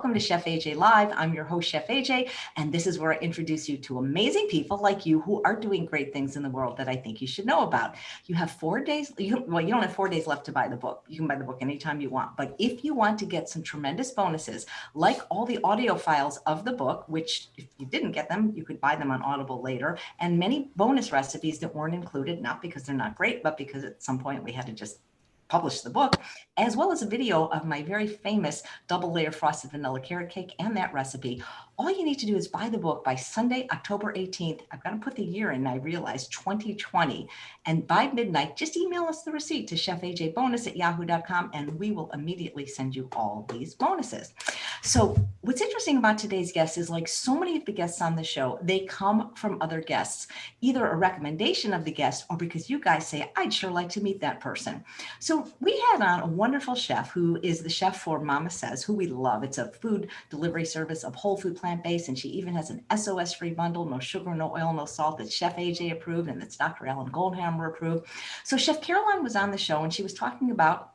Welcome to Chef AJ Live. I'm your host, Chef AJ, and this is where I introduce you to amazing people like you who are doing great things in the world that I think you should know about. You have 4 days. You don't have 4 days left to buy the book. You can buy the book anytime you want. But if you want to get some tremendous bonuses, like all the audio files of the book, which if you didn't get them, you could buy them on Audible later, and many bonus recipes that weren't included, not because they're not great, but because at some point we had to just publish the book, as well as a video of my very famous double layer frosted vanilla carrot cake and that recipe. All you need to do is buy the book by Sunday, October 18th. I've got to put the year in, I realize, 2020. And by midnight, just email us the receipt to chefajbonus@yahoo.com and we will immediately send you all these bonuses. So what's interesting about today's guest is, like so many of the guests on the show, they come from other guests, either a recommendation of the guest or because you guys say, I'd sure like to meet that person. So we had on a wonderful chef who is the chef for Mama Says, who we love. It's a food delivery service of whole food plant-based, and she even has an SOS-free bundle, no sugar, no oil, no salt, that's Chef AJ approved, and that's Dr. Alan Goldhammer approved. So Chef Caroline was on the show, and she was talking about,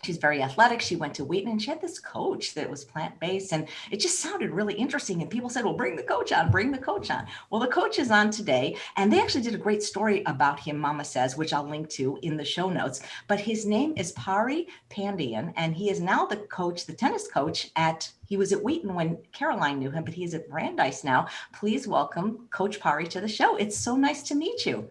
she's very athletic. She went to Wheaton and she had this coach that was plant-based, and it just sounded really interesting. And people said, well, bring the coach on, bring the coach on. Well, the coach is on today, and they actually did a great story about him, Mama Says, which I'll link to in the show notes. But his name is Pauri Pandian, and he is now the coach, the tennis coach he was at Wheaton when Caroline knew him, but he is at Brandeis now. Please welcome Coach Pauri to the show. It's so nice to meet you.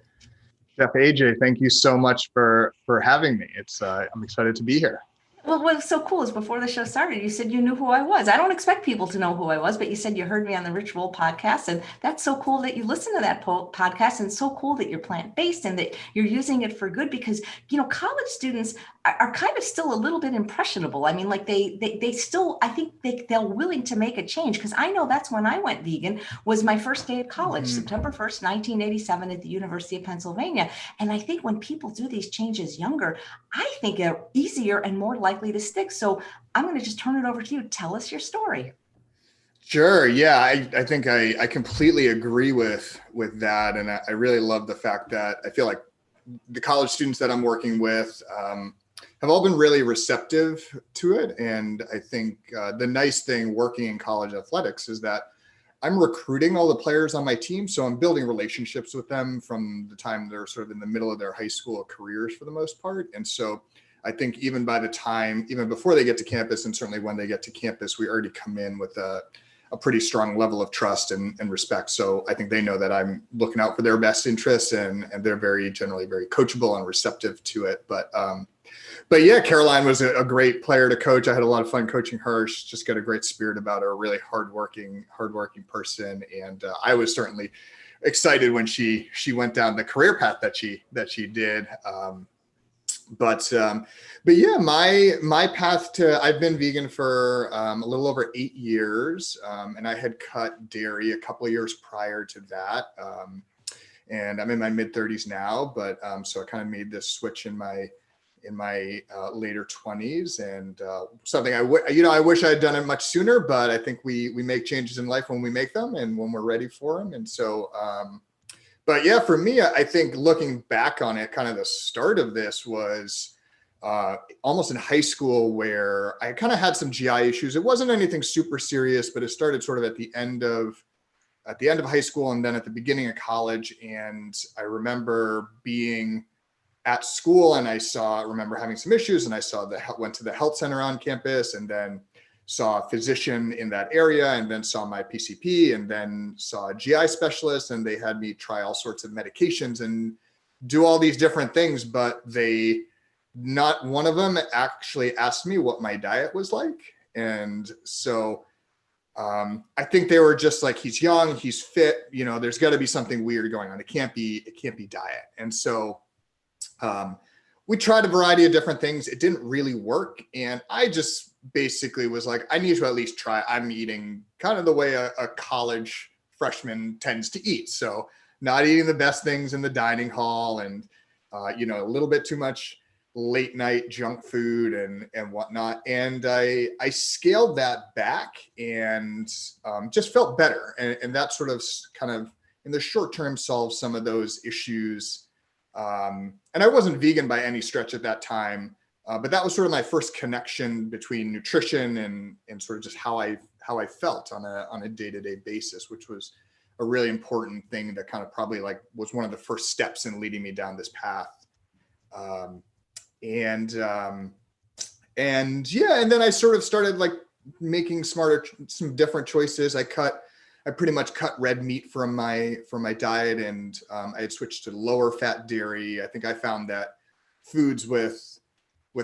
Chef AJ, thank you so much for having me. I'm excited to be here. Well, what was so cool is before the show started, you said you knew who I was. I don't expect people to know who I was, but you said you heard me on the Ritual podcast. And that's so cool that you listen to that podcast, and so cool that you're plant-based and that you're using it for good, because, college students are kind of still a little bit impressionable. I mean, like they still, I think they're willing to make a change, because I know that's when I went vegan, was my first day at college, September 1st, 1987 at the University of Pennsylvania. And I think when people do these changes younger, I think they're easier and more likely to stick. So I'm going to just turn it over to you. Tell us your story. Sure. Yeah, I think I completely agree with that. And I really love the fact that I feel like the college students that I'm working with have all been really receptive to it. And I think the nice thing working in college athletics is that I'm recruiting all the players on my team. So I'm building relationships with them from the time they're sort of in the middle of their high school careers for the most part. And so I think even before they get to campus, and certainly when they get to campus, we already come in with a pretty strong level of trust and respect. So I think they know that I'm looking out for their best interests, and they're generally very coachable and receptive to it. But yeah, Caroline was a great player to coach. I had a lot of fun coaching her. She's just got a great spirit about her, a really hardworking person. And I was certainly excited when she went down the career path that she did. But yeah, my path I've been vegan for a little over 8 years, and I had cut dairy a couple of years prior to that. And I'm in my mid 30s now, but so I kind of made this switch in my later 20s, and something I wish I had done it much sooner, but I think we make changes in life when we make them and when we're ready for them. And so, but yeah, for me, I think looking back on it, kind of the start of this was almost in high school, where I kind of had some GI issues. It wasn't anything super serious, but it started sort of at the end of high school and then at the beginning of college. And I remember being at school, and I remember having some issues, and I went to the health center on campus, and then saw a physician in that area, and then saw my PCP, and then saw a GI specialist, and they had me try all sorts of medications and do all these different things, but not one of them actually asked me what my diet was like. And so I think they were just like, he's young, he's fit, there's got to be something weird going on. It can't be diet. And so we tried a variety of different things. It didn't really work. And I just basically was like, I need to at least try. I'm eating kind of the way a college freshman tends to eat. So not eating the best things in the dining hall, and, a little bit too much late night junk food and whatnot. And I scaled that back and just felt better. And that sort of kind of in the short term solved some of those issues. And I wasn't vegan by any stretch at that time. But that was sort of my first connection between nutrition and sort of just how I felt on a day-to-day basis, which was a really important thing that kind of probably like was one of the first steps in leading me down this path. And then I sort of started like making some different choices. I pretty much cut red meat from my diet, and I had switched to lower fat dairy. I think I found that foods with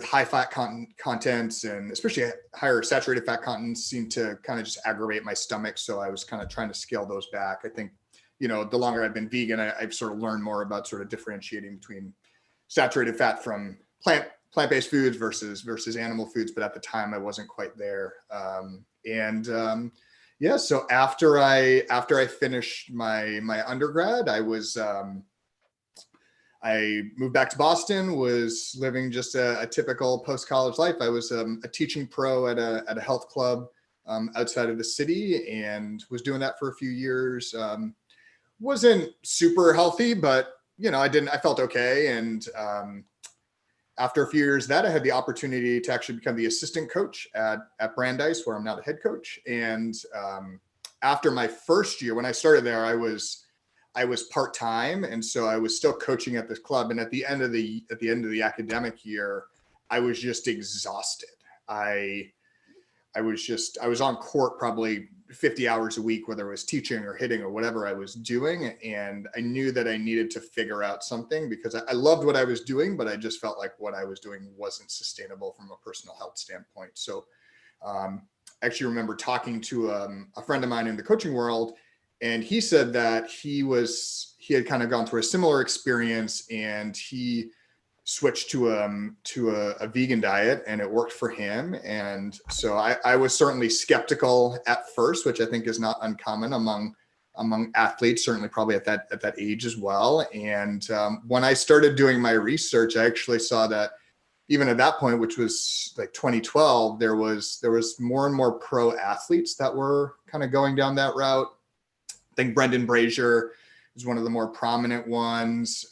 high fat contents and especially higher saturated fat contents seemed to kind of just aggravate my stomach. So I was kind of trying to scale those back. I think, the longer I've been vegan, I've sort of learned more about sort of differentiating between saturated fat from plant-based foods versus animal foods. But at the time I wasn't quite there. So after I finished my undergrad, I moved back to Boston, was living just a typical post-college life. I was a teaching pro at a health club outside of the city, and was doing that for a few years. Wasn't super healthy, but I felt okay. And after a few years of that, I had the opportunity to actually become the assistant coach at Brandeis, where I'm now the head coach. And after my first year, when I started there, I was part-time. And so I was still coaching at this club. And at the end of the academic year, I was just exhausted. I was on court probably 50 hours a week, whether it was teaching or hitting or whatever I was doing. And I knew that I needed to figure out something, because I loved what I was doing, but I just felt like what I was doing wasn't sustainable from a personal health standpoint. So I actually remember talking to a friend of mine in the coaching world, and he said that he had kind of gone through a similar experience, and he switched to a vegan diet, and it worked for him. And so I was certainly skeptical at first, which I think is not uncommon among athletes, certainly probably at that age as well. And when I started doing my research, I actually saw that even at that point, which was like 2012, there was more and more pro athletes that were kind of going down that route. I think Brendan Brazier is one of the more prominent ones.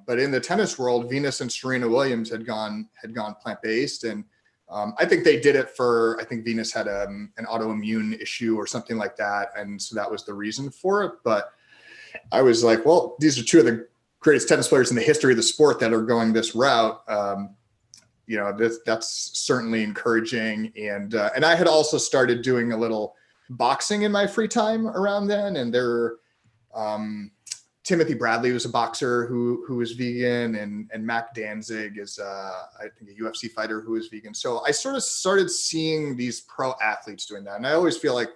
But in the tennis world, Venus and Serena Williams had gone plant-based. And I think they did it I think Venus had an autoimmune issue or something like that. And so that was the reason for it. But I was like, well, these are two of the greatest tennis players in the history of the sport that are going this route. That's certainly encouraging. And I had also started doing a little boxing in my free time around then. And Timothy Bradley was a boxer who was vegan, and Mac Danzig is I think a UFC fighter who is vegan. So I sort of started seeing these pro athletes doing that. And I always feel like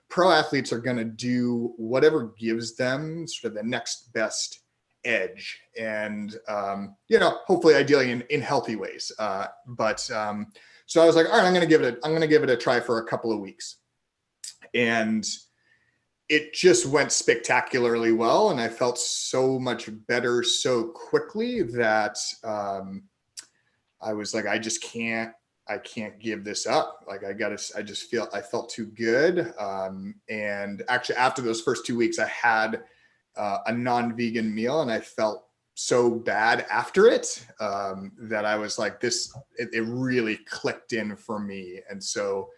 pro athletes are going to do whatever gives them sort of the next best edge, and hopefully ideally in healthy ways. So I was like, all right, I'm going to give it a try for a couple of weeks. And it just went spectacularly well. And I felt so much better so quickly that I was like, I can't give this up. Like I felt too good. And actually after those first 2 weeks, I had a non-vegan meal, and I felt so bad after it that I was like, it really clicked in for me. And so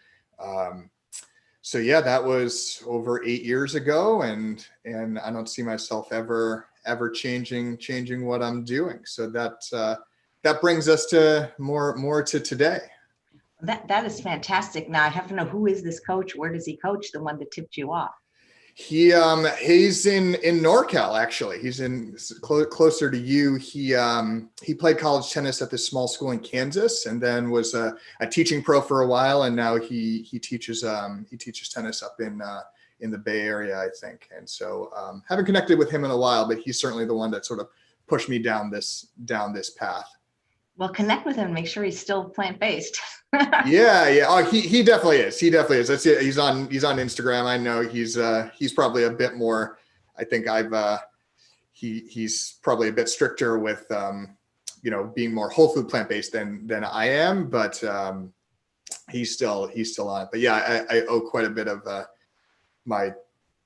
yeah, that was over 8 years ago, and I don't see myself ever changing what I'm doing. So that brings us to more to today. That is fantastic. Now I have to know, who is this coach? Where does he coach? The one that tipped you off? He's in NorCal, actually. He's closer to you. He played college tennis at this small school in Kansas, and then was a teaching pro for a while. And now he teaches tennis up in the Bay Area, I think. And so haven't connected with him in a while, but he's certainly the one that sort of pushed me down this path. Well, connect with him and make sure he's still plant-based. Yeah. Oh, he definitely is. He definitely is. That's it. He's on Instagram. I know he's probably a bit more. I think he's probably a bit stricter with being more whole food plant-based than I am, but he's still on it. But yeah, I owe quite a bit of my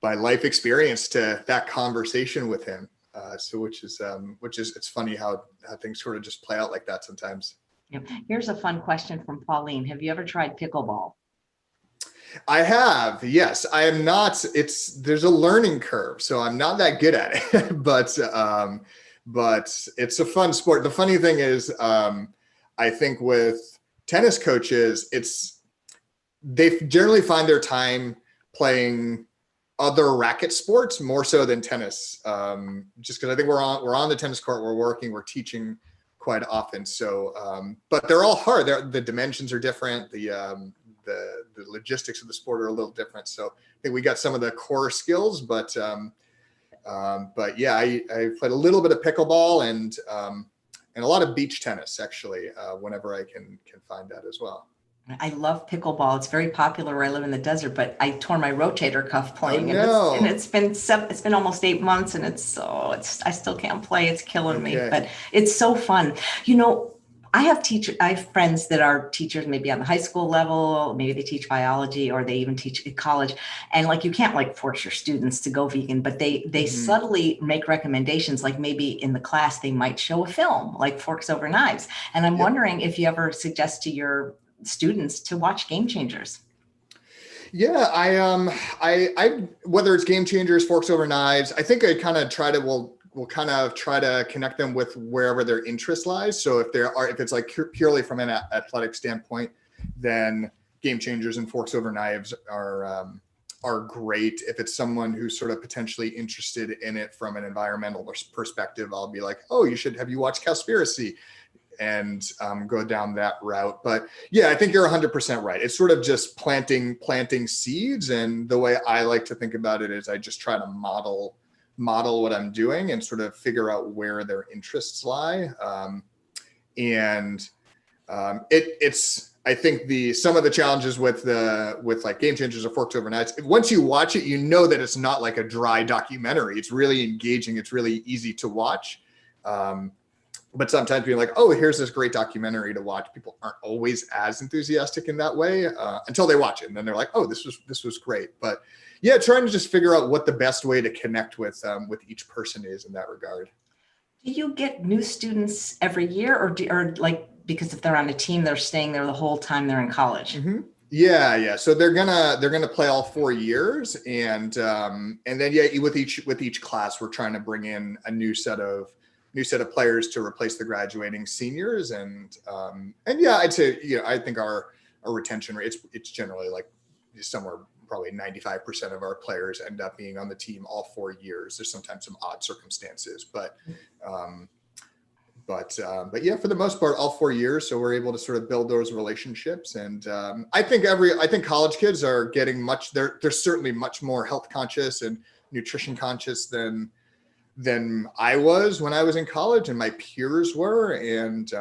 life experience to that conversation with him. So which is it's funny how things sort of just play out like that sometimes. Here's a fun question from Pauline. Have you ever tried pickleball? I have, yes. I am not, there's a learning curve, so I'm not that good at it, but it's a fun sport. The funny thing is, I think with tennis coaches, they generally find their time playing other racket sports more so than tennis. Just because I think we're on the tennis court, we're teaching quite often. So, but they're all hard. The dimensions are different. The logistics of the sport are a little different. So I think we got some of the core skills, but yeah, I played a little bit of pickleball and a lot of beach tennis actually, whenever I can find that as well. I love pickleball. It's very popular where I live in the desert, but I tore my rotator cuff playing, Oh, no. and it's been almost 8 months, and I still can't play. It's killing me, but it's so fun. I have friends that are teachers, maybe on the high school level, maybe they teach biology or they even teach at college. And like, you can't like force your students to go vegan, but they subtly make recommendations. Like maybe in the class, they might show a film like Forks Over Knives. And I'm wondering if you ever suggest to your students to watch Game Changers. Yeah, I whether it's Game Changers, Forks Over Knives, I think I kind of we'll kind of try to connect them with wherever their interest lies. So if it's like purely from an athletic standpoint, then Game Changers and Forks Over Knives are great. If it's someone who's sort of potentially interested in it from an environmental perspective, I'll be like, oh, have you watched Cowspiracy? And go down that route. But yeah, I think you're 100% right. It's sort of just planting seeds. And the way I like to think about it is I just try to model what I'm doing and sort of figure out where their interests lie. I think some of the challenges with like Game Changers or Forks Over Knives, once you watch it, you know that it's not like a dry documentary. It's really engaging. It's really easy to watch. But sometimes being like, oh, here's this great documentary to watch. People aren't always as enthusiastic in that way until they watch it. And then they're like, oh, this was great. But yeah, trying to just figure out what the best way to connect with each person is in that regard. Do you get new students every year or like, because if they're on a team, they're staying there the whole time they're in college? Mm-hmm. Yeah. So they're gonna play all 4 years. And then, yeah, with each class, we're trying to bring in a new set of players to replace the graduating seniors. And yeah, I'd say, I think our retention rate, it's generally like somewhere probably 95% of our players end up being on the team all 4 years. There's sometimes some odd circumstances, but yeah, for the most part, all 4 years. So we're able to sort of build those relationships. And I think college kids are getting they're certainly much more health conscious and nutrition conscious than I was when I was in college and my peers were. And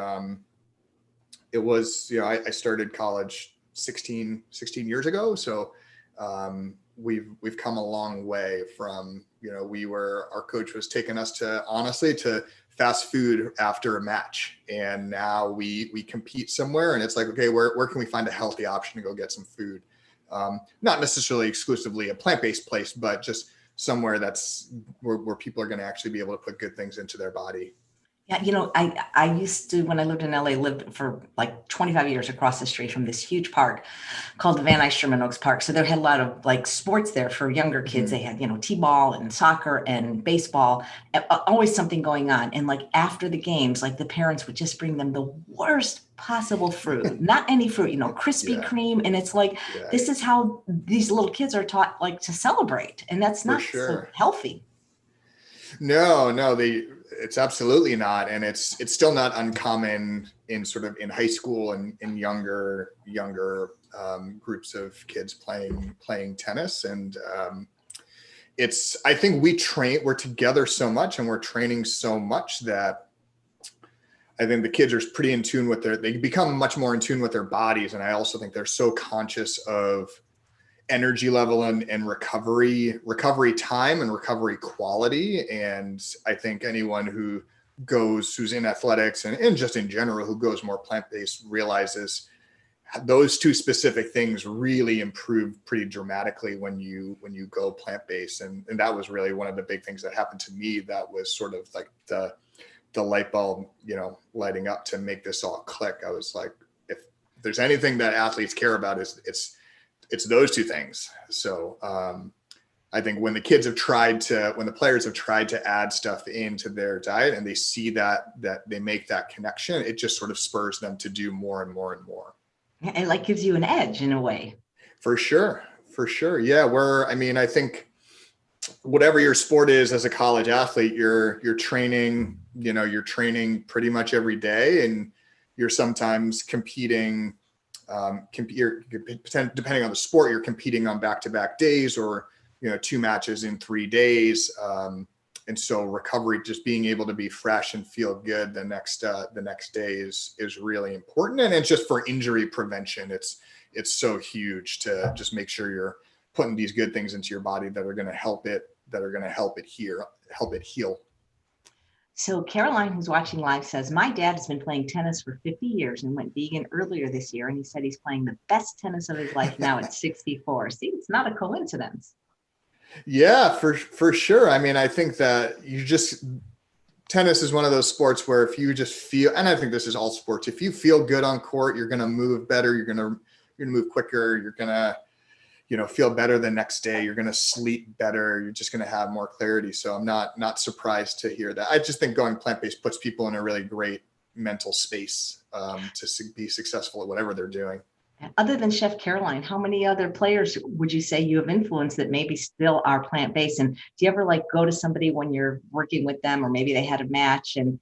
it was, I started college 16 years ago. So we've come a long way from, our coach was taking us to fast food after a match. And now we compete somewhere and it's like, okay, where can we find a healthy option to go get some food? Not necessarily exclusively a plant-based place, but just somewhere that's where people are going to actually be able to put good things into their body. Yeah, I used to, when I lived in LA, lived for like 25 years across the street from this huge park called the Van Nuys Sherman Oaks Park. So there had a lot of like sports there for younger kids. They had, t-ball and soccer and baseball, always something going on. And like after the games, like the parents would just bring them the worst possible fruit, not any fruit, Krispy Kreme. And it's like, this is how these little kids are taught like to celebrate. And that's not so healthy. No, it's absolutely not. And it's still not uncommon in high school and in younger groups of kids playing tennis. And I think we're together so much and we're training so much that I think the kids are pretty in tune they become much more in tune with their bodies. And I also think they're so conscious of energy level and recovery time and recovery quality. And I think anyone who's in athletics and just in general, who goes more plant-based realizes those two specific things really improve pretty dramatically when you go plant-based. And that was really one of the big things that happened to me. That was sort of like the light bulb, lighting up to make this all click. I was like, if there's anything that athletes care about, it's those two things. So I think when the players have tried to add stuff into their diet and they see that they make that connection, it just sort of spurs them to do more and more and more. It like gives you an edge in a way. For sure. Yeah. I think whatever your sport is as a college athlete, you're training, you're training pretty much every day, and you're sometimes competing, depending on the sport, you're competing on back-to-back days or, 2 matches in 3 days. And so recovery, just being able to be fresh and feel good the next day is really important. And it's just for injury prevention. It's so huge to just make sure you're putting these good things into your body that are going to help it heal. So Caroline, who's watching live, says, my dad has been playing tennis for 50 years and went vegan earlier this year. And he said he's playing the best tennis of his life now at 64. See, it's not a coincidence. Yeah, for sure. I think that tennis is one of those sports where if you just feel, and I think this is all sports, if you feel good on court, you're going to move better. You're going to move quicker. You're going to, feel better the next day. You're going to sleep better. You're just going to have more clarity. So I'm not surprised to hear that. I just think going plant-based puts people in a really great mental space to be successful at whatever they're doing. Other than Chef Caroline, how many other players would you say you have influenced that maybe still are plant-based? And do you ever go to somebody when you're working with them, or maybe they had a match and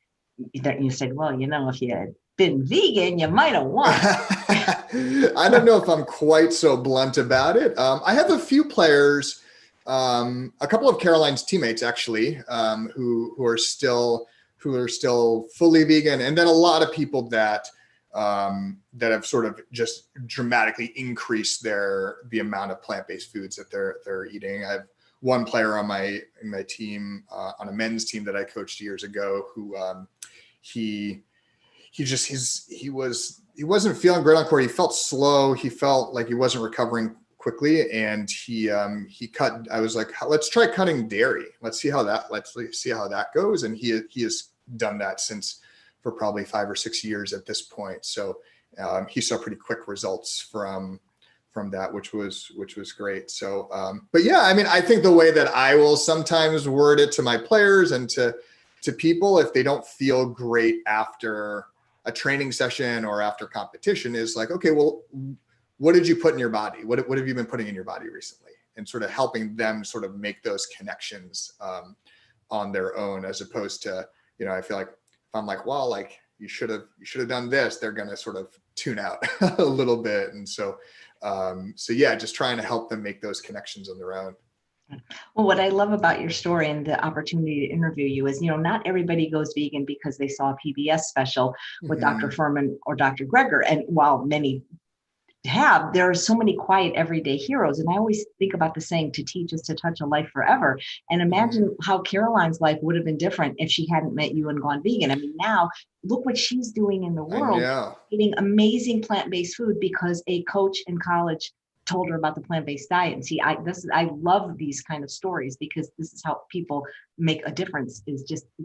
you said, well, if you had been vegan, you might have won? I don't know if I'm quite so blunt about it. I have a few players, a couple of Caroline's teammates actually, who are still fully vegan, and then a lot of people that have sort of just dramatically increased the amount of plant-based foods that they're eating. I have one player on my team, on a men's team that I coached years ago, who he wasn't feeling great on court. He felt slow. He felt like he wasn't recovering quickly, and he cut. I was like, let's try cutting dairy. Let's see how that goes. And he has done that for probably 5 or 6 years at this point. So he saw pretty quick results from that, which was great. So, but yeah, I think the way that I will sometimes word it to my players and to people, if they don't feel great after a training session or after competition, is like, okay, well, what did you put in your body? What have you been putting in your body recently? And sort of helping them sort of make those connections on their own, as opposed to, I feel like if I'm like, well, you should have done this, they're going to sort of tune out a little bit. And so yeah, just trying to help them make those connections on their own. Well, what I love about your story and the opportunity to interview you is, not everybody goes vegan because they saw a PBS special with Dr. Furman or Dr. Greger. And while many have, there are so many quiet everyday heroes. And I always think about the saying, to teach is to touch a life forever. And imagine how Caroline's life would have been different if she hadn't met you and gone vegan. Now look what she's doing in the world, eating amazing plant-based food because a coach in college told her about the plant-based diet. And see, I love these kind of stories, because this is how people make a difference, is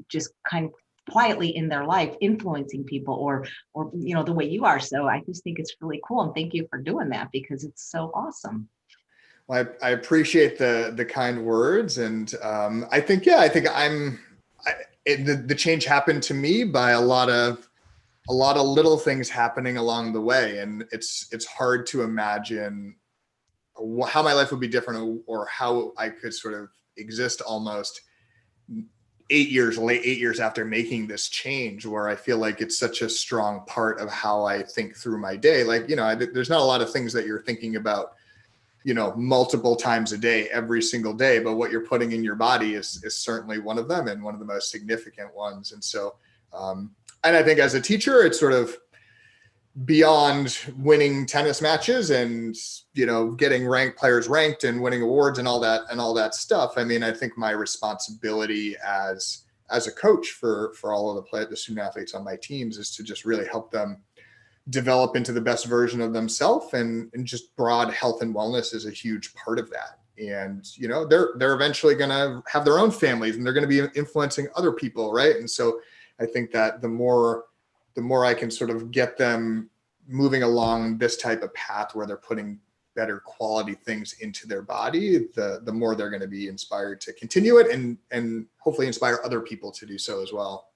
just kind of quietly in their life, influencing people or the way you are. So I just think it's really cool. And thank you for doing that, because it's so awesome. Well, I appreciate the kind words. And I think the change happened to me by a lot of little things happening along the way. And it's hard to imagine how my life would be different, or how I could sort of exist almost 8 years after making this change, where I feel like it's such a strong part of how I think through my day. There's not a lot of things that you're thinking about, multiple times a day, every single day, but what you're putting in your body is certainly one of them, and one of the most significant ones. And so, and I think as a teacher, it's sort of beyond winning tennis matches and, getting players ranked and winning awards and all that stuff. I think my responsibility as a coach for all of the student athletes on my teams is to just really help them develop into the best version of themselves, and just broad health and wellness is a huge part of that. And, they're eventually going to have their own families, and they're going to be influencing other people. Right. And so I think that the more I can sort of get them moving along this type of path where they're putting better quality things into their body, the more they're going to be inspired to continue it and hopefully inspire other people to do so as well.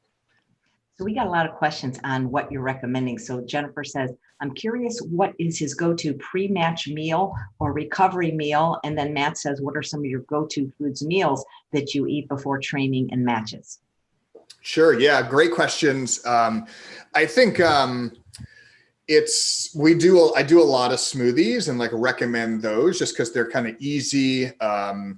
So we got a lot of questions on what you're recommending. So Jennifer says, I'm curious, what is his go-to pre-match meal or recovery meal? And then Matt says, what are some of your go-to foods meals that you eat before training and matches? Sure. Yeah. Great questions. I think I do a lot of smoothies and like recommend those just because they're kind of easy. And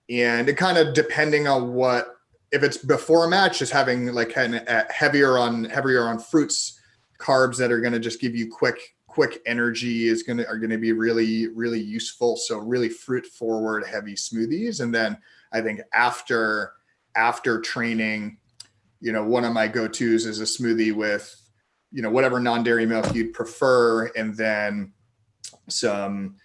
it kind of depending on if it's before a match, just having like kind of heavier on fruits, carbs that are going to just give you quick energy are going to be really, really useful. So really fruit forward, heavy smoothies. And then I think after training, one of my go-tos is a smoothie with, whatever non-dairy milk you'd prefer. And then some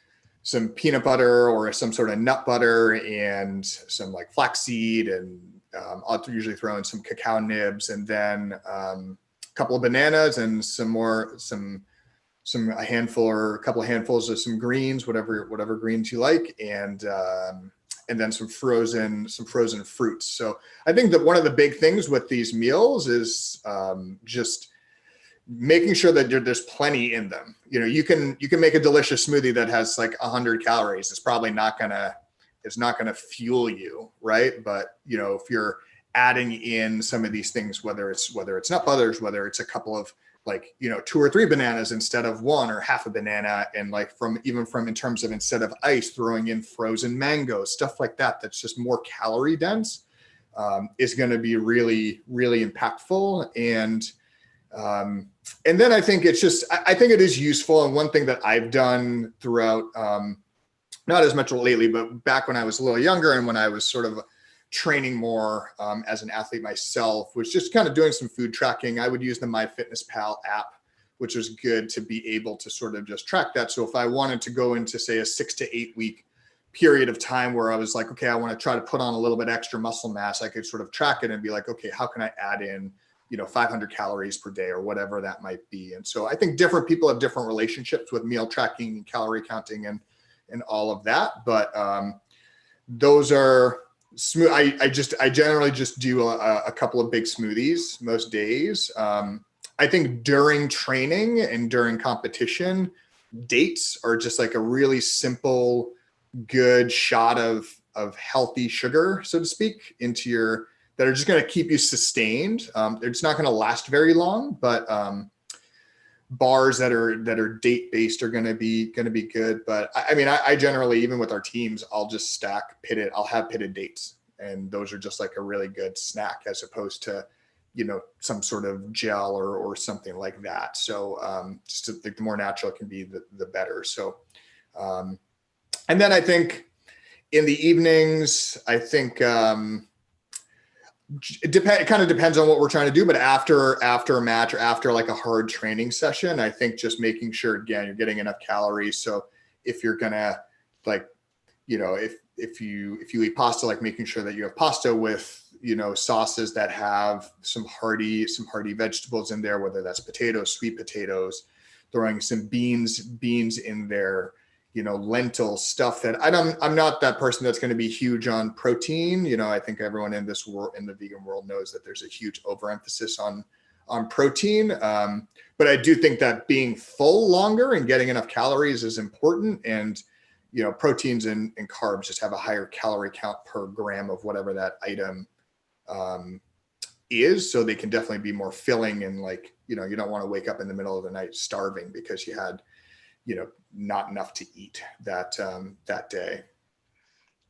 peanut butter or some sort of nut butter and some like flaxseed, and I'll usually throw in some cacao nibs, and then a couple of bananas and a handful or a couple of handfuls of some greens, whatever greens you like, and then some frozen fruits. So I think that one of the big things with these meals is just making sure that there's plenty in them. You can make a delicious smoothie that has like 100 calories. It's probably not gonna fuel you, right? But if you're adding in some of these things, whether it's nut butters, whether it's a couple of like 2 or 3 bananas instead of 1, or half a banana, and like in terms of instead of ice, throwing in frozen mangoes, stuff like that, that's just more calorie dense, is going to be really, really impactful. And then I think I think it is useful. And one thing that I've done throughout, not as much lately, but back when I was a little younger and when I was sort of training more as an athlete myself, was just kind of doing some food tracking. I would use the MyFitnessPal app, which was good to be able to sort of just track that. So if I wanted to go into, say, a 6 to 8 week period of time where I was like, okay, I want to try to put on a little bit extra muscle mass, I could sort of track it and be like, okay, how can I add in 500 calories per day or whatever that might be. And so I think different people have different relationships with meal tracking and calorie counting and all of that. But those are smooth. I generally just do a couple of big smoothies most days. I think during training and during competition, dates are just like a really simple, good shot of healthy sugar, so to speak, that are just going to keep you sustained. It's not going to last very long, but bars that are date based are going to be good. But I mean, I generally, even with our teams, I'll just I'll have pitted dates, and those are just like a really good snack as opposed to some sort of gel or something like that. So just to think the more natural it can be, the better. So and then I think in the evenings, I think it kind of depends on what we're trying to do, but after a match or after like a hard training session, I think just making sure, again, you're getting enough calories. So if you're gonna if you eat pasta, like making sure that you have pasta with sauces that have some hearty vegetables in there, whether that's potatoes, sweet potatoes, throwing some beans in there, lentil stuff that I'm not that person that's going to be huge on protein. I think everyone in this world, in the vegan world, knows that there's a huge overemphasis on protein. But I do think that being full longer and getting enough calories is important. And, proteins and carbs just have a higher calorie count per gram of whatever that item is. So they can definitely be more filling, and you don't want to wake up in the middle of the night starving because you had not enough to eat that day.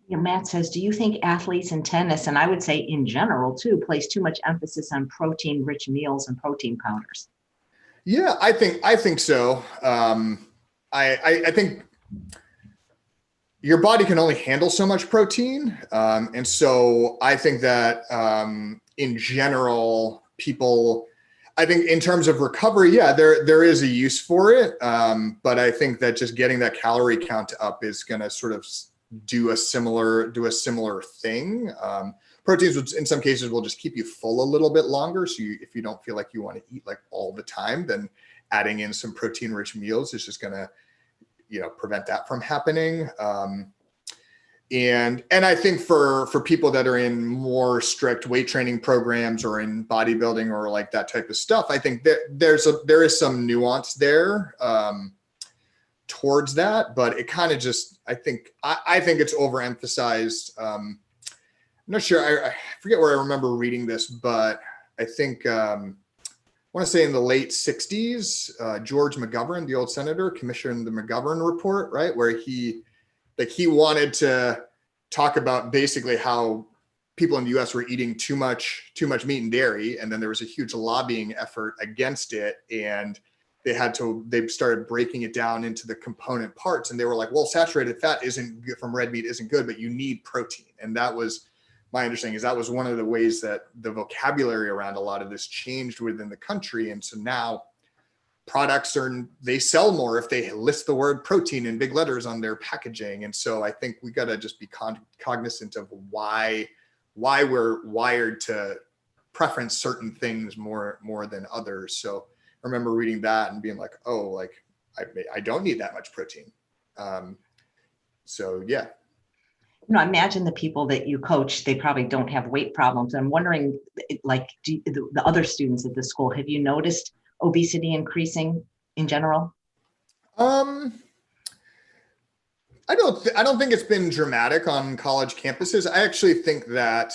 Matt says, do you think athletes in tennis, and I would say in general too, place too much emphasis on protein rich meals and protein powders? Yeah, I think so. I think your body can only handle so much protein. And so I think that in general, people, I think in terms of recovery, yeah, there is a use for it. But I think that just getting that calorie count up is going to sort of do a similar thing. Proteins, in some cases, will just keep you full a little bit longer. So if you don't feel like you want to eat like all the time, then adding in some protein-rich meals is just going to, prevent that from happening. And I think for people that are in more strict weight training programs or in bodybuilding or like that type of stuff, I think that there is some nuance there towards that, but it kind of just, I think it's overemphasized. I'm not sure. I forget where I remember reading this, but I think I want to say in the late 60s, George McGovern, the old senator, commissioned the McGovern report, right, where he wanted to talk about basically how people in the US were eating too much meat and dairy. And then there was a huge lobbying effort against it. And they started breaking it down into the component parts. And they were like, well, saturated fat isn't good from red meat isn't good, but you need protein. And that was my understanding, is that was one of the ways that the vocabulary around a lot of this changed within the country. And so now products they sell more if they list the word protein in big letters on their packaging. And so I think we got to just be cognizant of why we're wired to preference certain things more than others. So I remember reading that and being like, oh, like I don't need that much protein. So yeah. I imagine the people that you coach, they probably don't have weight problems. I'm wondering, like, the other students at the school, have you noticed obesity increasing in general? I don't think it's been dramatic on college campuses. I actually think that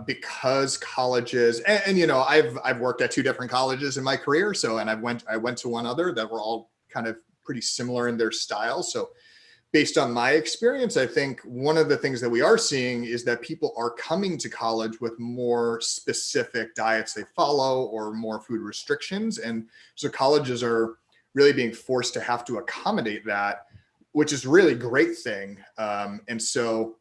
because colleges, and I've worked at 2 different colleges in my career. So, and I went to one other that were all kind of pretty similar in their style. So based on my experience, I think one of the things that we are seeing is that people are coming to college with more specific diets they follow or more food restrictions. And so colleges are really being forced to have to accommodate that, which is really a great thing. And so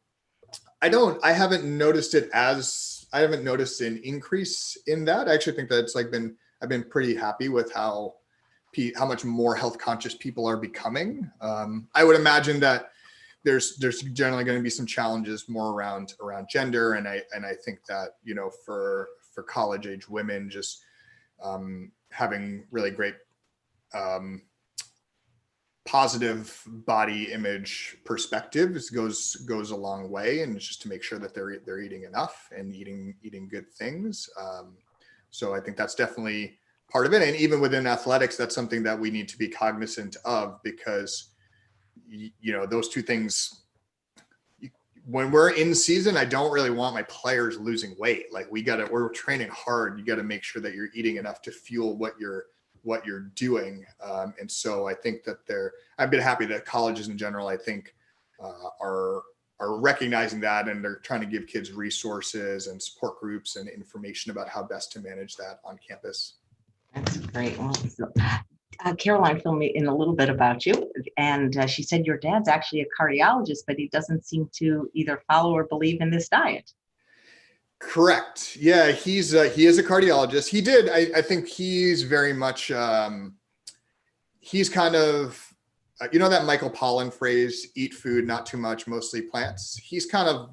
I haven't noticed an increase in that. I actually think that I've been pretty happy with how much more health conscious people are becoming. I would imagine that there's generally going to be some challenges more around gender. And I think that, for college age women, just having really great positive body image perspectives goes a long way. And it's just to make sure that they're eating enough and eating good things. So I think that's definitely part of it. And even within athletics, that's something that we need to be cognizant of, because, those 2 things, when we're in season, I don't really want my players losing weight. Like we're training hard. You got to make sure that you're eating enough to fuel what you're doing. And so I think that I've been happy that colleges in general, I think, are recognizing that, and they're trying to give kids resources and support groups and information about how best to manage that on campus. That's great. Well, Caroline filled me in a little bit about you, and she said your dad's actually a cardiologist, but he doesn't seem to either follow or believe in this diet. Correct. Yeah, he is a cardiologist. He did. I think he's very much. He's kind of, that Michael Pollan phrase: "Eat food, not too much, mostly plants." He's kind of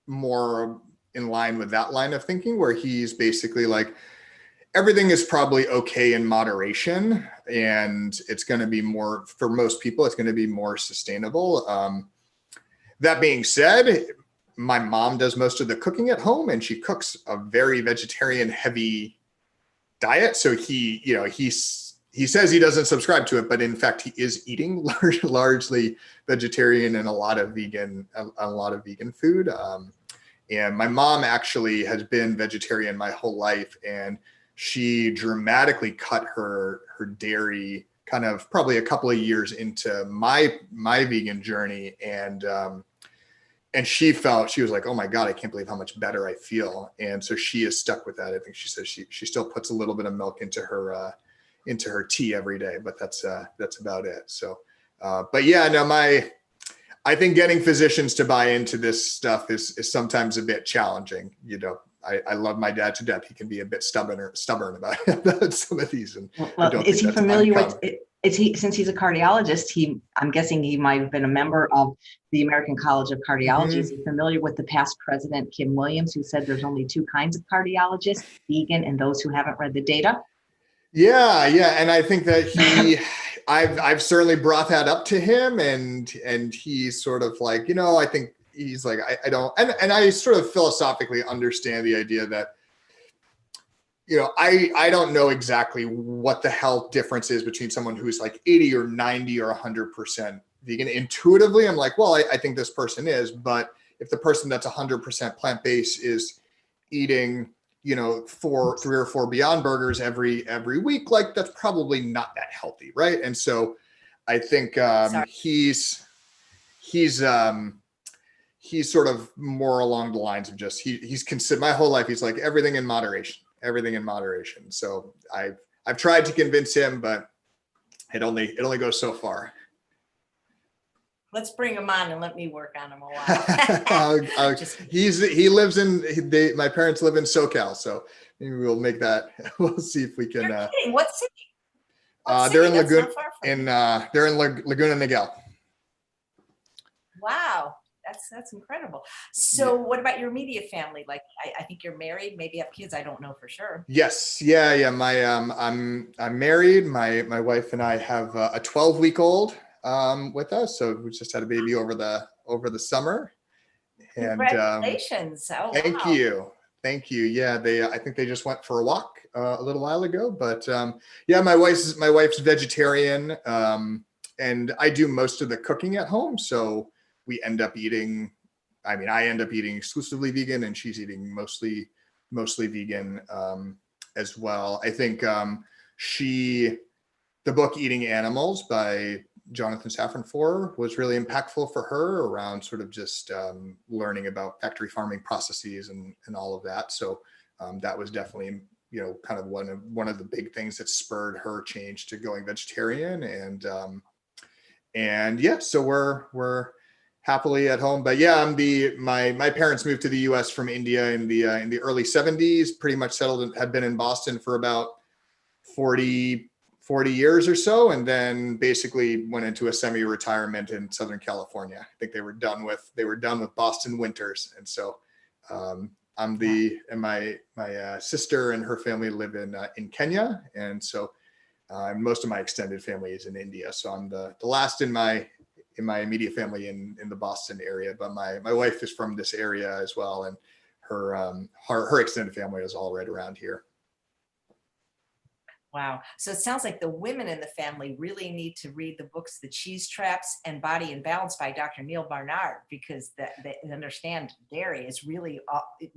more in line with that line of thinking, where he's basically like, everything is probably okay in moderation, and it's going to be more, for most people, it's going to be more sustainable. That being said, my mom does most of the cooking at home, and she cooks a very vegetarian heavy diet. So he says he doesn't subscribe to it, but in fact, he is eating largely vegetarian and a lot of vegan food. And my mom actually has been vegetarian my whole life, and she dramatically cut her dairy kind of probably a couple of years into my vegan journey. And she was like, oh my God, I can't believe how much better I feel. And so she is stuck with that. I think she says she still puts a little bit of milk into her tea every day, but that's about it. So, but yeah, no, I think getting physicians to buy into this stuff is sometimes a bit challenging. I love my dad to death. He can be a bit stubborn about some of these. And well, is he familiar with since he's a cardiologist, I'm guessing he might have been a member of the American College of Cardiology. Is he familiar with the past president, Kim Williams, who said there's only two kinds of cardiologists, vegan and those who haven't read the data? Yeah. And I think that I've certainly brought that up to him, and he's sort of like, I think he's like, I don't, and I sort of philosophically understand the idea that, I don't know exactly what the health difference is between someone who's like 80 or 90 or 100% vegan. Intuitively, I'm like, well, I think this person is, but if the person that's 100% plant-based is eating, 3 or 4 Beyond Burgers every week, like that's probably not that healthy, right? And so I think he's sort of more along the lines of just he's considered my whole life. He's like everything in moderation. So I've tried to convince him, but it only goes so far. Let's bring him on and let me work on him a while. My parents live in SoCal, so maybe we'll make that. We'll see if we can. You're kidding. What city? They're in Laguna. They're in Laguna Niguel. Wow. That's incredible. So what about your immediate family? Like, I think you're married, maybe have kids. I don't know for sure. Yes. Yeah. I'm married. My wife and I have a 12-week-old with us. So we just had a baby over the summer. And congratulations. Thank you. Yeah. I think they just went for a walk a little while ago, but my wife's vegetarian. And I do most of the cooking at home. So we end up eating, I end up eating exclusively vegan, and she's eating mostly vegan as well. I think the book Eating Animals by Jonathan Safran Foer was really impactful for her around sort of just learning about factory farming processes and all of that. So that was definitely, kind of one of the big things that spurred her change to going vegetarian. And yeah, so we're happily at home. But yeah, my parents moved to the US from India in the early 70s, pretty much settled and had been in Boston for about 40 years or so, and then basically went into a semi-retirement in Southern California. I think they were done with Boston winters. And so my sister and her family live in Kenya. And so most of my extended family is in India. So I'm the last in my immediate family in the Boston area, but my wife is from this area as well, and her extended family is all right around here. Wow. So it sounds like the women in the family really need to read the books, The Cheese Traps and Body and Balance by Dr. Neil Barnard, because they understand dairy is really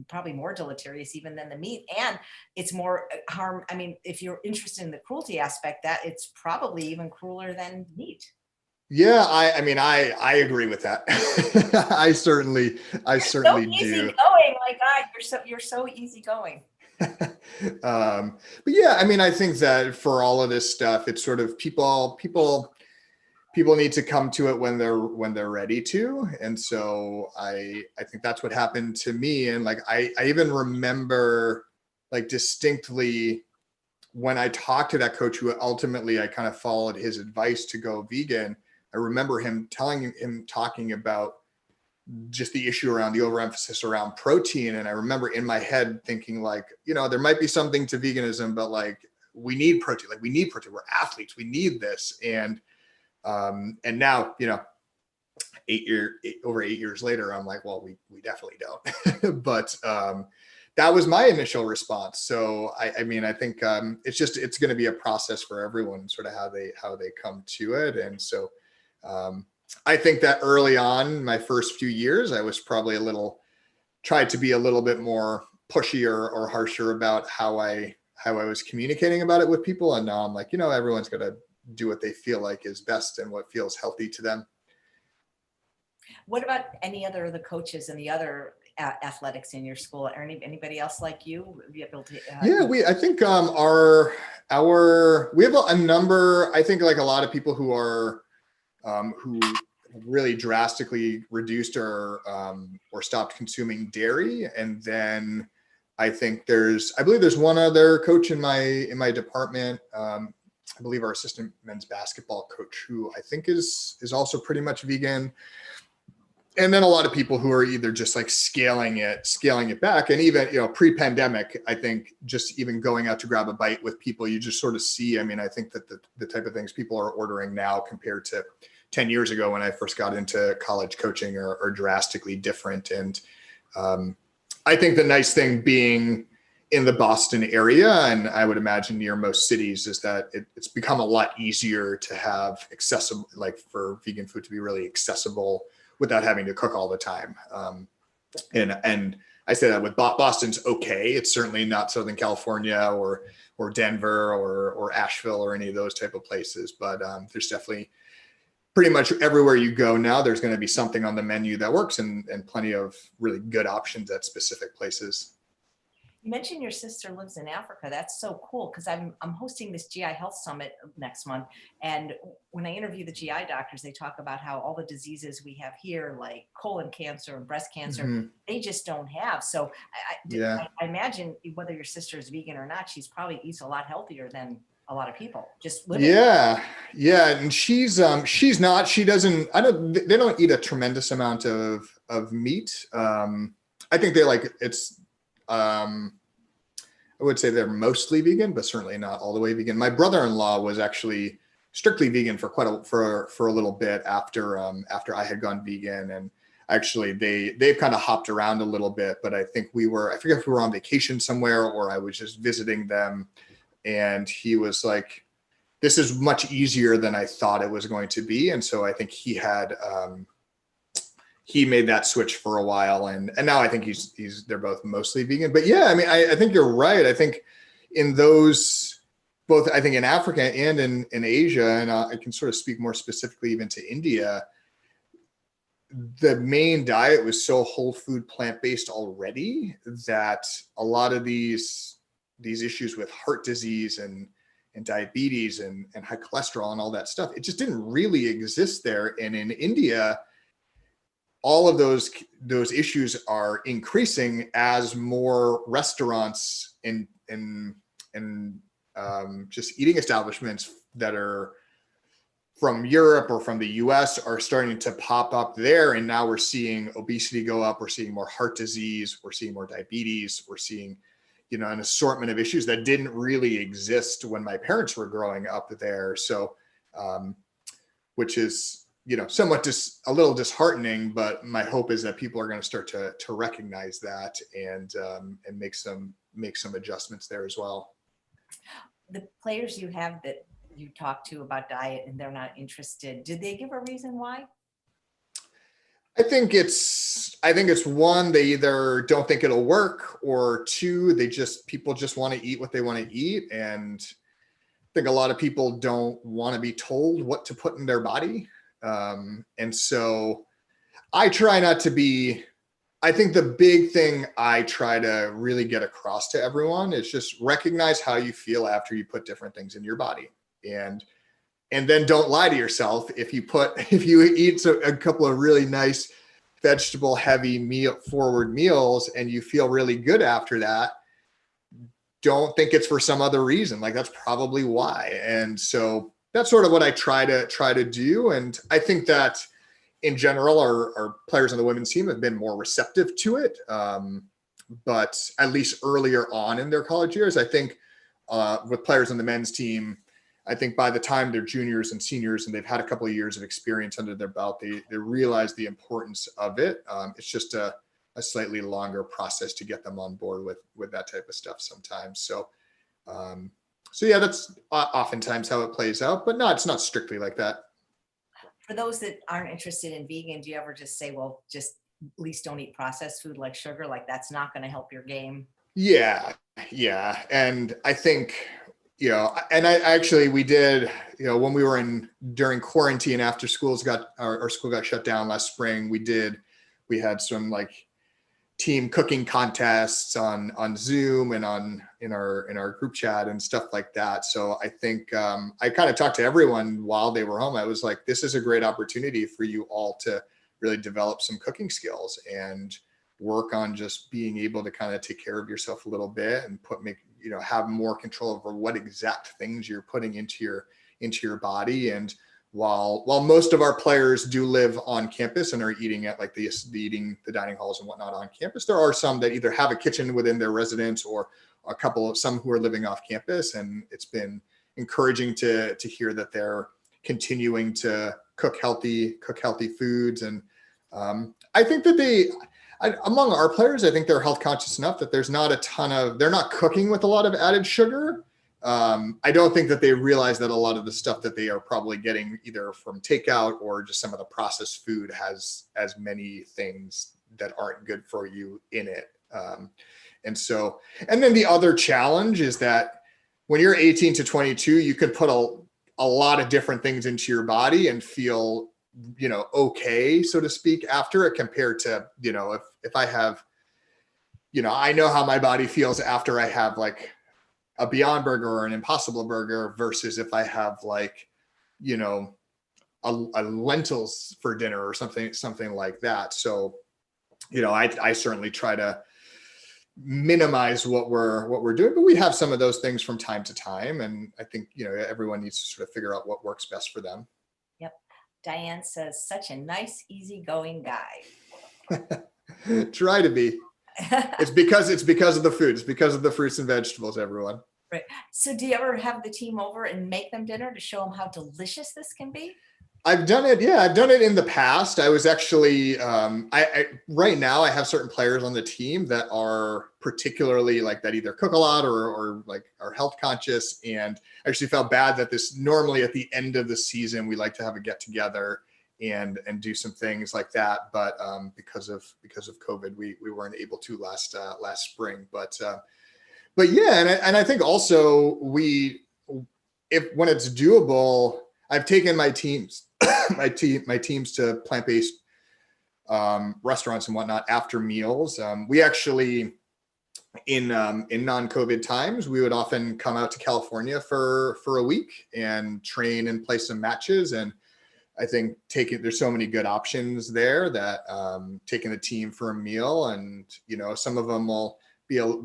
probably more deleterious even than the meat. And it's more harm. I mean, if you're interested in the cruelty aspect, that it's probably even crueler than meat. Yeah, I agree with that. I certainly so do. Easy going, my God, you're so easygoing. But yeah, I think that for all of this stuff, it's sort of people need to come to it when they're ready to. And so I think that's what happened to me. And like I even remember like distinctly when I talked to that coach who ultimately I kind of followed his advice to go vegan. I remember him talking about just the issue around the overemphasis around protein. And I remember in my head thinking like, there might be something to veganism, but like we need protein. We're athletes. We need this. And now, over 8 years later, I'm like, well, we definitely don't. But that was my initial response. So I think it's going to be a process for everyone, sort of how they come to it. And so I think that early on, my first few years, I was probably tried to be a little bit more pushy or harsher about how I was communicating about it with people. And now I'm like, everyone's got to do what they feel like is best and what feels healthy to them. What about any other of the coaches and the other athletics in your school, or anybody else like you? Be able to, I think we have a number. I think like a lot of people who are who really drastically reduced or stopped consuming dairy. And then I believe there's one other coach in my department I believe our assistant men's basketball coach, who I think is also pretty much vegan. And then a lot of people who are either just like scaling it back. And even, pre-pandemic, I think just even going out to grab a bite with people, you just sort of see, I mean, I think that the type of things people are ordering now compared to 10 years ago when I first got into college coaching are drastically different. And I think the nice thing being in the Boston area, and I would imagine near most cities, is that it's become a lot easier to have accessible, like for vegan food to be really accessible without having to cook all the time. And I say that with Boston's okay. It's certainly not Southern California or Denver or Asheville or any of those type of places, but there's definitely pretty much everywhere you go now, there's going to be something on the menu that works and plenty of really good options at specific places. You mentioned your sister lives in Africa. That's so cool because I'm hosting this GI Health Summit next month. And when I interview the GI doctors, they talk about how all the diseases we have here, like colon cancer and breast cancer, they just don't have. So I imagine whether your sister is vegan or not, she's probably eats a lot healthier than a lot of people just living. Yeah. And she's not, she doesn't, they don't eat a tremendous amount of meat. I think they like, it's, I would say they're mostly vegan, but certainly not all the way vegan. My brother-in-law was actually strictly vegan for for a little bit after I had gone vegan, and actually they've kind of hopped around a little bit. But I think I forget if we were on vacation somewhere or I was just visiting them, and he was like, "This is much easier than I thought it was going to be," and so I think he had. He made that switch for a while, and now I think they're both mostly vegan. But yeah, I mean, I think you're right. I think in those both, I think in Africa and in Asia, and I can sort of speak more specifically even to India, the main diet was so whole food plant-based already that a lot of these issues with heart disease and diabetes and high cholesterol and all that stuff, it just didn't really exist there. And in India, all of those issues are increasing as more restaurants and just eating establishments that are from Europe or from the US are starting to pop up there. And now we're seeing obesity go up. We're seeing more heart disease. We're seeing more diabetes. We're seeing, an assortment of issues that didn't really exist when my parents were growing up there. So, which is, somewhat just a little disheartening, but my hope is that people are going to start to recognize that and make some adjustments there as well. The players you have that you talk to about diet and they're not interested, did they give a reason why? I think it's one, they either don't think it'll work, or two, people just want to eat what they want to eat. And I think a lot of people don't want to be told what to put in their body. And so I try not to be, I think the big thing I try to really get across to everyone is just recognize how you feel after you put different things in your body. And then don't lie to yourself. If you eat a couple of really nice vegetable heavy forward meals and you feel really good after that, don't think it's for some other reason. Like that's probably why. And so that's sort of what I try to do. And I think that in general, our players on the women's team have been more receptive to it. But at least earlier on in their college years, I think with players on the men's team, I think by the time they're juniors and seniors and they've had a couple of years of experience under their belt, they realize the importance of it. It's just a slightly longer process to get them on board with that type of stuff sometimes. So yeah, that's oftentimes how it plays out, but no, it's not strictly like that. For those that aren't interested in vegan, do you ever just say, well, just at least don't eat processed food like sugar? Like that's not going to help your game. Yeah. And I think, and we did, when we were during quarantine after our school got shut down last spring, we had some like team cooking contests on Zoom and in our group chat and stuff like that. So I think I kind of talked to everyone while they were home. I was like, this is a great opportunity for you all to really develop some cooking skills and work on just being able to kind of take care of yourself a little bit and have more control over what exact things you're putting into your body. And while most of our players do live on campus and are eating at like the dining halls and whatnot on campus, there are some that either have a kitchen within their residence or some who are living off campus. And it's been encouraging to hear that they're continuing to cook healthy foods. And I think that among our players, I think they're health conscious enough that there's not they're not cooking with a lot of added sugar. I don't think that they realize that a lot of the stuff that they are probably getting either from takeout or just some of the processed food has as many things that aren't good for you in it. And then the other challenge is that when you're 18 to 22, you could put a lot of different things into your body and feel, okay, so to speak, after it, compared to, if I have, I know how my body feels after I have like a Beyond Burger or an Impossible Burger versus if I have like, a lentils for dinner or something like that. So, I certainly try to minimize what we're doing, but we have some of those things from time to time. And I think, everyone needs to sort of figure out what works best for them. Yep. Diane says, such a nice, easygoing guy. Try to be. It's because of the food. It's because of the fruits and vegetables, everyone. Right. So do you ever have the team over and make them dinner to show them how delicious this can be? I've done it. Yeah, I've done it in the past. I was actually, right now I have certain players on the team that are particularly like that either cook a lot or like are health conscious. And I actually felt bad that normally at the end of the season, we like to have a get together and do some things like that. But because of COVID, we weren't able to last spring. But yeah, and I think also when it's doable, I've taken my teams to plant-based restaurants and whatnot after meals. We actually, in non-COVID times, we would often come out to California for a week and train and play some matches. And I think there's so many good options there that taking the team for a meal, and some of them will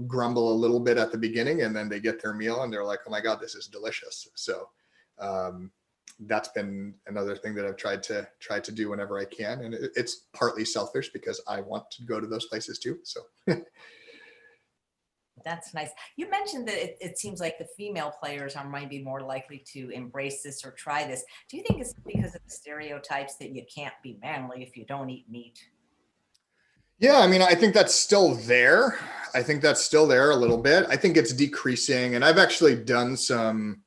grumble a little bit at the beginning, and then they get their meal and they're like, oh my God, this is delicious. So that's been another thing that I've tried to do whenever I can. And it's partly selfish because I want to go to those places too. So that's nice. You mentioned that it seems like the female players might be more likely to embrace this or try this. Do you think it's because of the stereotypes that you can't be manly if you don't eat meat? Yeah, I mean, I think that's still there. I think that's still there a little bit. I think it's decreasing. And I've actually done some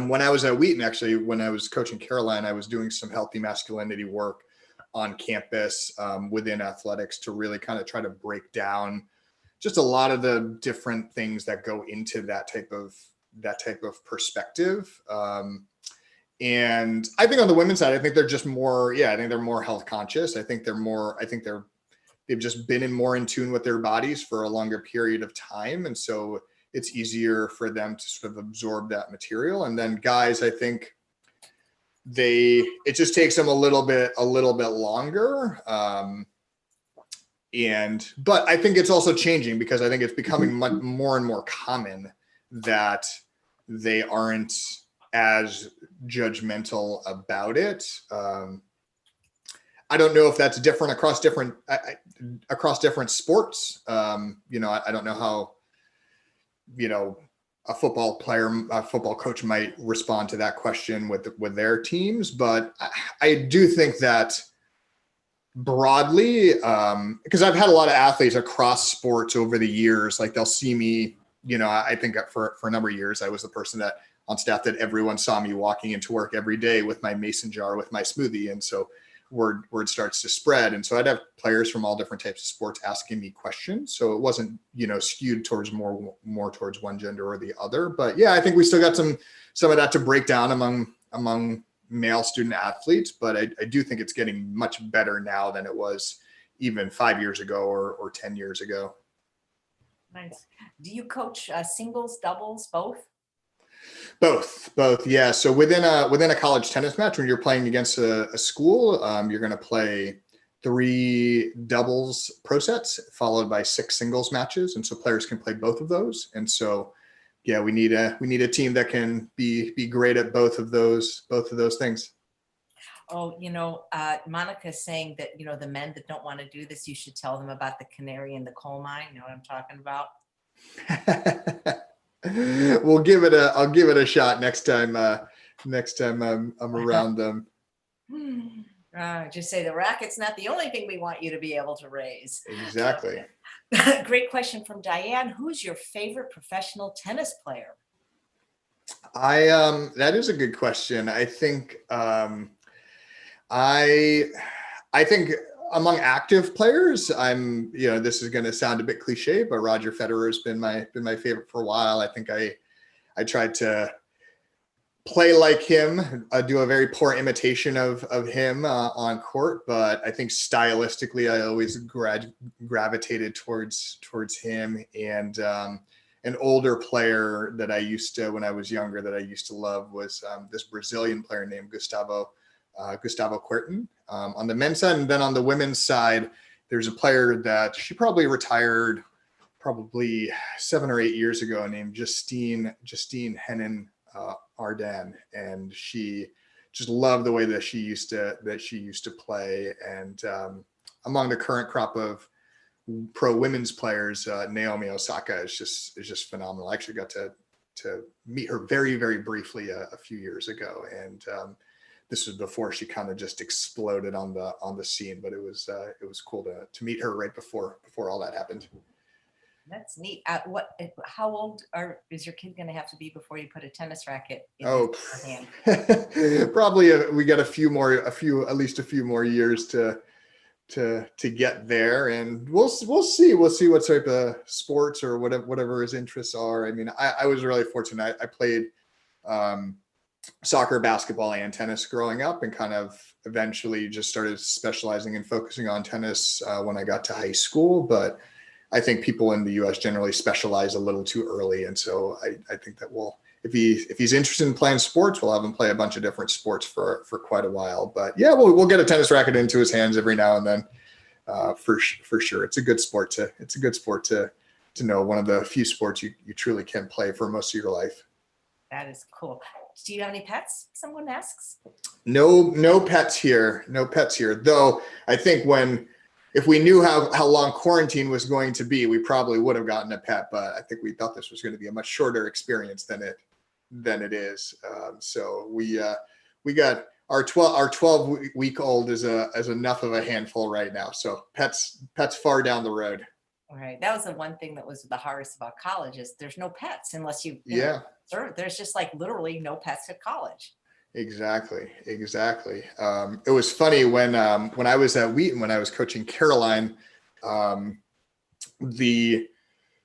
when I was at Wheaton, actually, when I was coaching Caroline, I was doing some healthy masculinity work on campus within athletics to really kind of try to break down just a lot of the different things that go into that type of perspective. And I think on the women's side, I think they're just more, I think they're more health conscious. They've just been more in tune with their bodies for a longer period of time. And so it's easier for them to sort of absorb that material. And then guys, I think it just takes them a little bit longer. But I think it's also changing because I think it's becoming more and more common that they aren't as judgmental about it. I don't know if that's different across different sports. I don't know how, a football coach might respond to that question with their teams. But I do think that broadly, because I've had a lot of athletes across sports over the years, like they'll see me, I think for a number of years, I was the person that on staff that everyone saw me walking into work every day with my mason jar, with my smoothie. And so word starts to spread. And so I'd have players from all different types of sports asking me questions. So it wasn't, skewed towards more towards one gender or the other. But yeah, I think we still got some of that to break down among male student athletes. But I do think it's getting much better now than it was even 5 years ago or 10 years ago. Nice. Do you coach singles, doubles, both? Both. Yeah. So within a college tennis match, when you're playing against a school, you're going to play 3 doubles pro sets followed by 6 singles matches. And so players can play both of those. And so, yeah, we need a team that can be great at both of those things. Oh, Monica's saying that, the men that don't want to do this, you should tell them about the canary in the coal mine. You know what I'm talking about? I'll give it a shot next time I'm around them. Just say the racket's not the only thing we want you to be able to raise. Exactly. Great question from Diane. Who's your favorite professional tennis player? That is a good question. I think I think among active players, this is going to sound a bit cliche, but Roger Federer has been my favorite for a while. I think I tried to play like him, do a very poor imitation of him on court, but I think stylistically I always gravitated towards him. And an older player that I used to, when I was younger, that I used to love was this Brazilian player named Gustavo Kuerten on the men's side. And then on the women's side, there's a player that she probably retired 7 or 8 years ago named Justine Henin Arden. And she just loved the way that she used to play. And among the current crop of pro women's players, Naomi Osaka is just phenomenal. I actually got to meet her very, very briefly a few years ago. And this was before she kind of just exploded on the scene, but it was cool to meet her right before all that happened. That's neat. How old is your kid going to have to be before you put a tennis racket in his hand? Probably we got at least a few more years to get there, and we'll see what type of sports or whatever his interests are. I mean, I was really fortunate. I played soccer, basketball, and tennis growing up, and kind of eventually just started specializing and focusing on tennis when I got to high school. But I think people in the U.S. generally specialize a little too early, and so I think that if he's interested in playing sports, we'll have him play a bunch of different sports for quite a while. But yeah, we'll get a tennis racket into his hands every now and then, for sure. It's a good sport to know, one of the few sports you truly can play for most of your life. That is cool. Do you have any pets? Someone asks. No pets here. No pets here. Though I think if we knew how long quarantine was going to be, we probably would have gotten a pet. But I think we thought this was going to be a much shorter experience than it is. So we got our 12-week-old is enough of a handful right now. So pets far down the road. All right. That was the one thing that was the hardest about college is there's no pets unless you there's just like literally no pets at college. Exactly. It was funny when I was at Wheaton, when I was coaching Caroline, the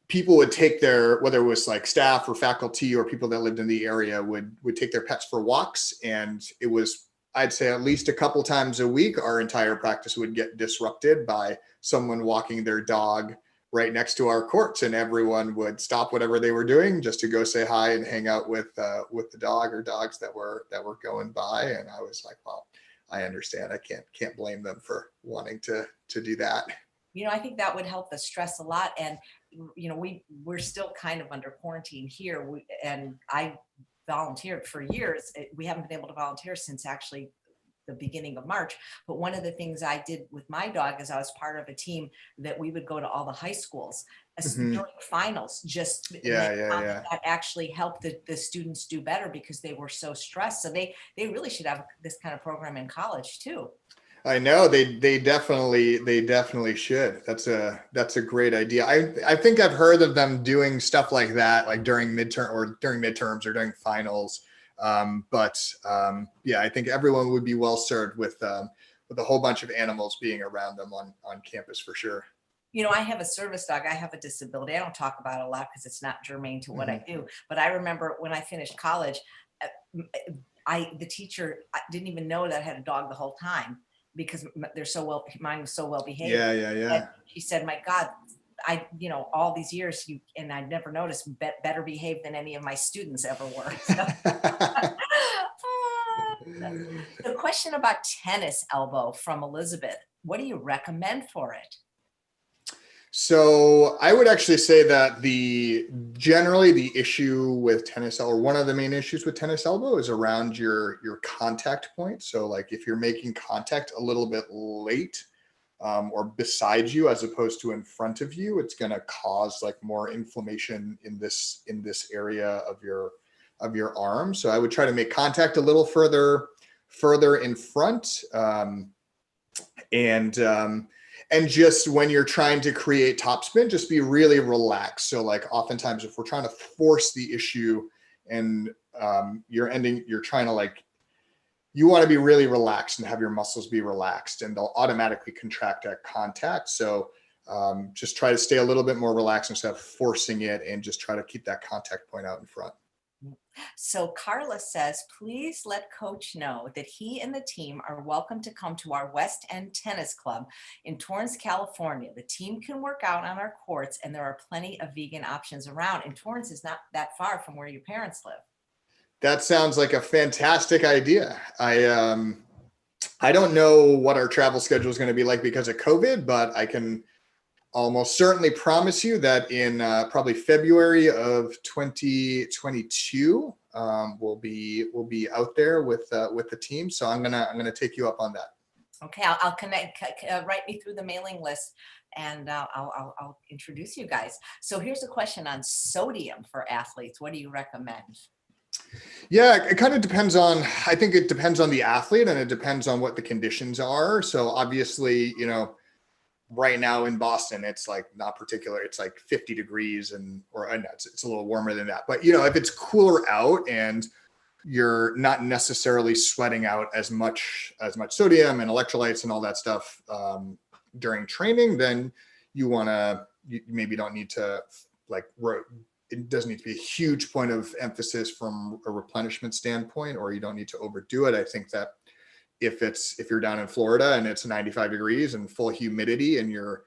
people would take whether it was like staff or faculty or people that lived in the area would take their pets for walks. And it was, I'd say at least a couple times a week, our entire practice would get disrupted by someone walking their dog right next to our courts, and everyone would stop whatever they were doing just to go say hi and hang out with the dog or dogs that were going by. And I was like, well, I understand. I can't blame them for wanting to do that. I think that would help the stress a lot. And we're still kind of under quarantine here. And I volunteered for years. We haven't been able to volunteer since actually the beginning of March. But one of the things I did with my dog is I was part of a team that we would go to all the high schools during finals. That actually helped the students do better because they were so stressed. So they really should have this kind of program in college too. I know they definitely should. That's a great idea. I think I've heard of them doing stuff like that, like during midterms or during finals. Yeah, I think everyone would be well served with a whole bunch of animals being around them on campus for sure. I have a service dog. I have a disability. I don't talk about it a lot because it's not germane to what I do. But I remember when I finished college, the teacher didn't even know that I had a dog the whole time because mine was so well behaved. Yeah. And she said, "My God, all these years and I never noticed better behaved than any of my students ever were." The question about tennis elbow from Elizabeth. what do you recommend for it? So I would actually say that generally the issue with tennis, or one of the main issues with tennis elbow, is around your contact point. So like if you're making contact a little bit late, or beside you as opposed to in front of you, it's going to cause like more inflammation in this area of your arm. So I would try to make contact a little further in front, and just when you're trying to create topspin, just be really relaxed. So like oftentimes if we're trying to force the issue and you're trying to like, you want to be really relaxed and have your muscles be relaxed, and they'll automatically contract at contact. So just try to stay a little bit more relaxed instead of forcing it, and just try to keep that contact point out in front. So Carla says, please let Coach know that he and the team are welcome to come to our West End Tennis Club in Torrance, California. The team can work out on our courts, and there are plenty of vegan options around. And Torrance is not that far from where your parents live. That sounds like a fantastic idea. I don't know what our travel schedule is going to be like because of COVID, but I can almost certainly promise you that in probably February of 2022, we'll be out there with the team. So I'm gonna take you up on that. Okay, I'll connect. Write me through the mailing list, and I'll introduce you guys. So here's a question on sodium for athletes. What do you recommend? Yeah, it kind of depends on, I think it depends on the athlete, and it depends on what the conditions are. So obviously, right now in Boston, it's like not particular. It's like 50 degrees or it's a little warmer than that. But, if it's cooler out and you're not necessarily sweating out as much sodium and electrolytes and all that stuff during training, then you maybe don't need to it doesn't need to be a huge point of emphasis from a replenishment standpoint, or you don't need to overdo it. I think that if you're down in Florida and it's 95 degrees and full humidity and you're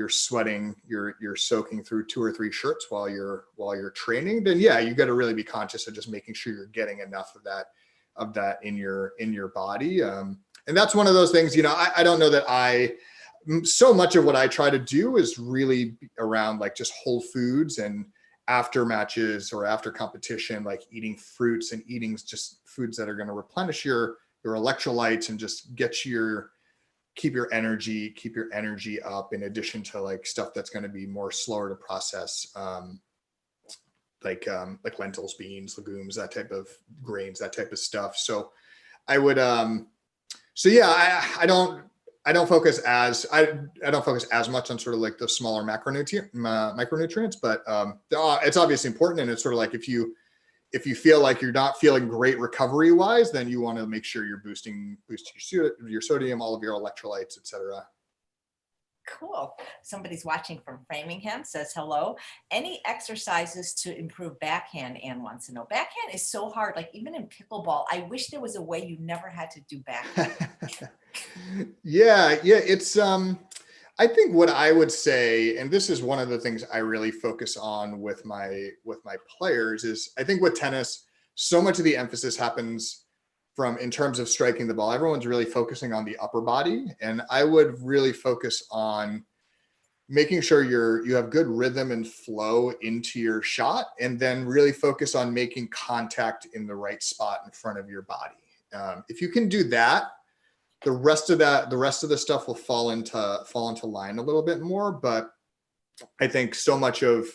sweating, you're soaking through 2 or 3 shirts while you're training, then yeah, you got to really be conscious of just making sure you're getting enough of that in your body. And that's one of those things, I don't know that so much of what I try to do is really around like just whole foods, and after matches or after competition, like eating fruits and eating just foods that are going to replenish your electrolytes and just keep your energy up, in addition to like stuff that's going to be more slower to process, like lentils, beans, legumes, that type of grains, that type of stuff. So I would, I don't focus as much on sort of like the smaller micronutrients, but it's obviously important. And it's sort of like if you feel like you're not feeling great recovery wise, then you want to make sure you're boosting your sodium, all of your electrolytes, et cetera. Cool. Somebody's watching from Framingham, says hello. Any exercises to improve backhand? Ann wants to know. Backhand is so hard. Like even in pickleball, I wish there was a way you never had to do backhand. Yeah. It's I think what I would say, and this is one of the things I really focus on with my players, is I think with tennis, so much of the emphasis happens in terms of striking the ball. Everyone's really focusing on the upper body, and I would really focus on making sure you have good rhythm and flow into your shot, and then really focus on making contact in the right spot in front of your body. If you can do that, the rest of the stuff will fall into line a little bit more. But I think so much of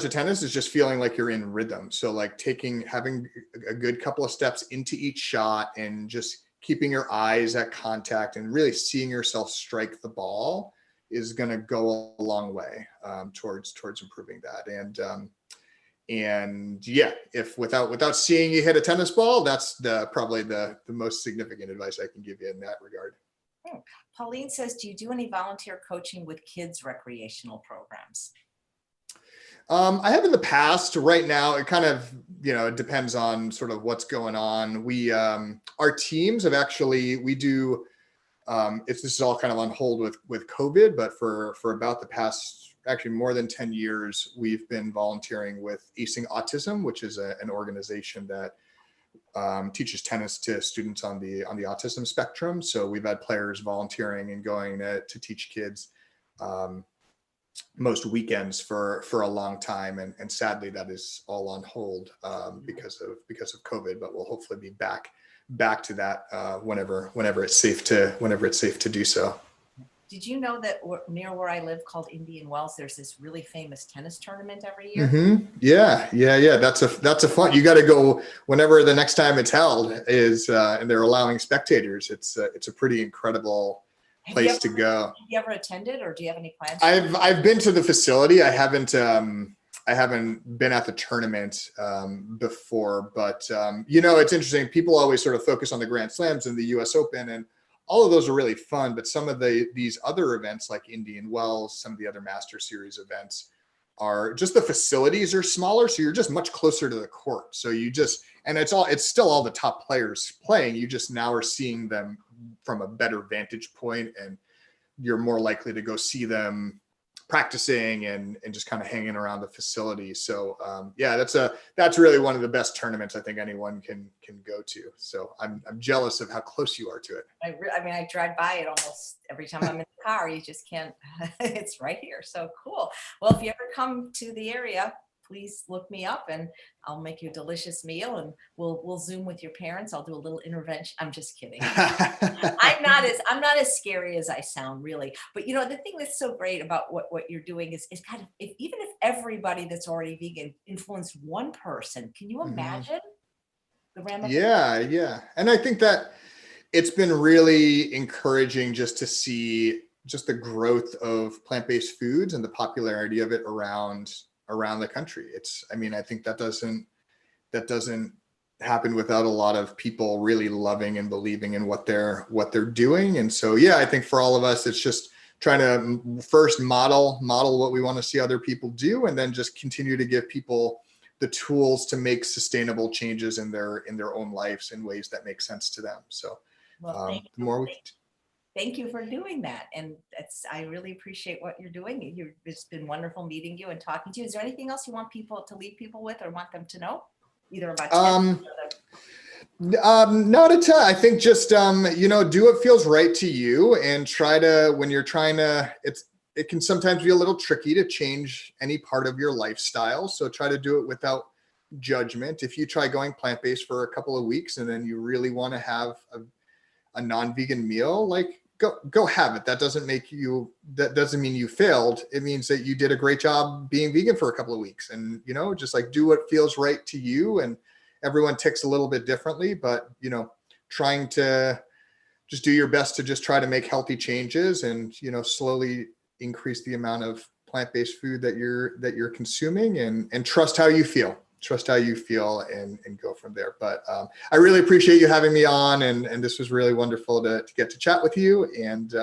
tennis is just feeling like you're in rhythm. So like having a good couple of steps into each shot, and just keeping your eyes at contact and really seeing yourself strike the ball is going to go a long way towards improving that. And yeah, if without seeing you hit a tennis ball, that's probably the most significant advice I can give you in that regard. Pauline says, do you do any volunteer coaching with kids' recreational programs? I have in the past. Right now, it kind of, it depends on sort of what's going on. Our teams have we do, this is all kind of on hold with COVID, but for about the past, actually more than 10 years, we've been volunteering with Acing Autism, which is an organization that teaches tennis to students on the autism spectrum. So we've had players volunteering and going to teach kids most weekends for a long time, and sadly that is all on hold because of COVID. But we'll hopefully be back to that whenever it's safe to do so. Did you know that near where I live, called Indian Wells, there's this really famous tennis tournament every year? Mm-hmm. Yeah. That's a fun. You got to go whenever the next time it's held is, and they're allowing spectators. It's a pretty incredible place to go. Have you ever attended, or do you have any plans? I've been to the facility. I haven't been at the tournament before, but it's interesting. People always sort of focus on the Grand Slams and the U.S. Open, and all of those are really fun, but some of these other events like Indian Wells, some of the other Master Series events are just, the facilities are smaller. So you're just much closer to the court. So it's still all the top players playing. You just now are seeing them from a better vantage point, and you're more likely to go see them practicing and just kind of hanging around the facility. So that's really one of the best tournaments I think anyone can go to. So I'm jealous of how close you are to it. I drive by it almost every time I'm in the car. You just can't, it's right here. So cool. Well, if you ever come to the area, please look me up and I'll make you a delicious meal, and we'll Zoom with your parents. I'll do a little intervention. I'm just kidding. I'm not as scary as I sound, really. But the thing that's so great about what you're doing is kind of, even if everybody that's already vegan influenced one person, can you imagine the ramifications? Yeah. And I think that it's been really encouraging just to see just the growth of plant-based foods and the popularity of it around the country. I think that doesn't happen without a lot of people really loving and believing in what they're doing. And so, I think for all of us, it's just trying to first model what we want to see other people do, and then just continue to give people the tools to make sustainable changes in their own lives in ways that make sense to them. So thank you for doing that. And I really appreciate what you're doing. It's been wonderful meeting you and talking to you. Is there anything else you want people to leave people with, or want them to know, either about not a ton. I think just do what feels right to you, and try to, when you're trying to, it can sometimes be a little tricky to change any part of your lifestyle. So try to do it without judgment. If you try going plant-based for a couple of weeks and then you really want to have a non-vegan meal, like go have it. That doesn't mean you failed. It means that you did a great job being vegan for a couple of weeks, and just like do what feels right to you. And everyone ticks a little bit differently, but trying to just do your best to just try to make healthy changes, and slowly increase the amount of plant-based food that you're consuming, and trust how you feel. And go from there. But I really appreciate you having me on, and this was really wonderful to get to chat with you. And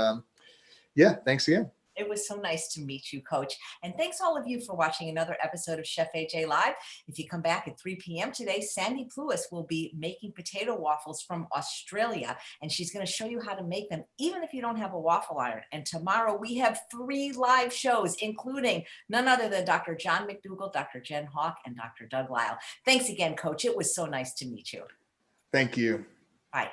thanks again. It was so nice to meet you, Coach. And thanks all of you for watching another episode of Chef AJ Live. If you come back at 3 p.m. today, Sandy Pluis will be making potato waffles from Australia, and she's going to show you how to make them even if you don't have a waffle iron. And tomorrow we have 3 live shows, including none other than Dr. John McDougall, Dr. Jen Hawk, and Dr. Doug Lyle. Thanks again, Coach. It was so nice to meet you. Thank you. Bye.